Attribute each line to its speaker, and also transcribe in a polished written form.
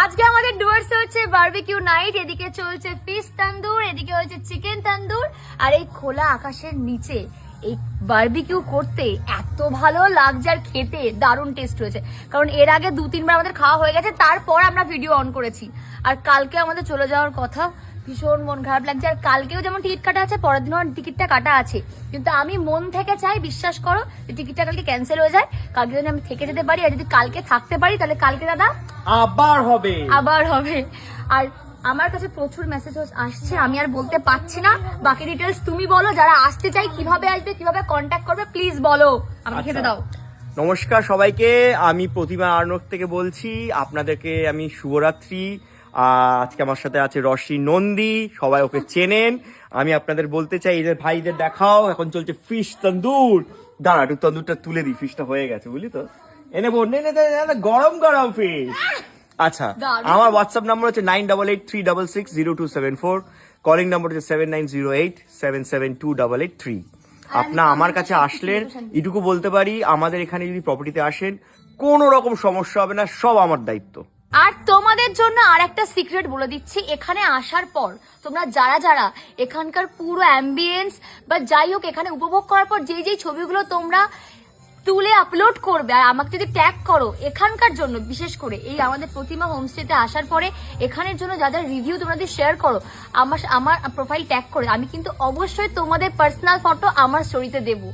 Speaker 1: আজকে আমাদের ডুয়ার্সে হচ্ছে বারবিকিউ নাইট, এদিকে চলছে ফিশ তান্দুর, এদিকে হচ্ছে চিকেন তান্দুর। আর এই খোলা আকাশের নিচে এই বারবিকিউ করতে এত ভালো লাগছে আর খেতে দারুণ টেস্ট হয়েছে। কারণ এর আগে 2-3 বার আমাদের খাওয়া হয়ে গেছে, তারপর আমরা ভিডিও অন করেছি। আর কালকে আমাদের চলে যাওয়ার কথা, ভীষণ মন খারাপ লাগছে। আর কালকেও যেমন টিকিট কাটা আছে, পরের দিনও টিকিটটা কাটা আছে, কিন্তু আমি মন থেকে চাই, বিশ্বাস করো, যে টিকিটটা কালকে ক্যান্সেল হয়ে যায়। কালকে যদি আমি থেকে যেতে পারি আর যদি কালকে থাকতে পারি, তাহলে কালকে দাদা
Speaker 2: আবার হবে।
Speaker 1: আর আমার কাছে প্রচুর মেসেজ আসছে, আমি আর বলতে পারছি না। বাকি ডিটেলস তুমি বলো, যারা আসতে চাই কিভাবে আসবে, কিভাবে কন্ট্যাক্ট করবে, প্লিজ বলো, আমাকে খেতে দাও।
Speaker 2: নমস্কার সবাইকে, আমি প্রতিমা আর্নক থেকে বলছি। আপনাদেরকে আমি শুভরাত্রি। আজকে আমার সাথে আছে রশ্মি নন্দী, সবাই ওকে চেনেন। আমি আপনাদের বলতে চাই, এদের ভাইদের দেখাও, এখন চলছে ফিশ তন্দুর। দাঁড়া, একটু তন্দুরটা তুলে দিই, ফিশটা হয়ে গেছে বুঝলি তো। এনে নে গরম গরম ফিশ। আচ্ছা, আমার হোয়াটসঅ্যাপ নাম্বার হচ্ছে 9883660274, কলিং নাম্বার হচ্ছে 7908772883। আপনার আমার কাছে আসলেন, এটুকু বলতে পারি, আমাদের এখানে যদি প্রপার্টিতে আসেন কোনো রকম সমস্যা হবে না, সব আমার দায়িত্ব।
Speaker 1: আর তোমাদের জন্য আর একটা সিক্রেট বলে দিচ্ছি, এখানে আসার পর তোমরা যারা যারা এখানকার পুরো অ্যাম্বিয়েন্স বা যাই হোক এখানে উপভোগ করার পর যেই ছবিগুলো তোমরা তুলে আপলোড করবে আর আমাকে যদি ট্যাগ করো, এখানকার জন্য বিশেষ করে এই আমাদের প্রতিমা হোমস্টেতে আসার পরে এখানের জন্য যা যা রিভিউ তোমরা যদি শেয়ার করো আমার প্রোফাইল ট্যাগ করে, আমি কিন্তু অবশ্যই তোমাদের পার্সোনাল ফটো আমার স্টোরিতে দেবো।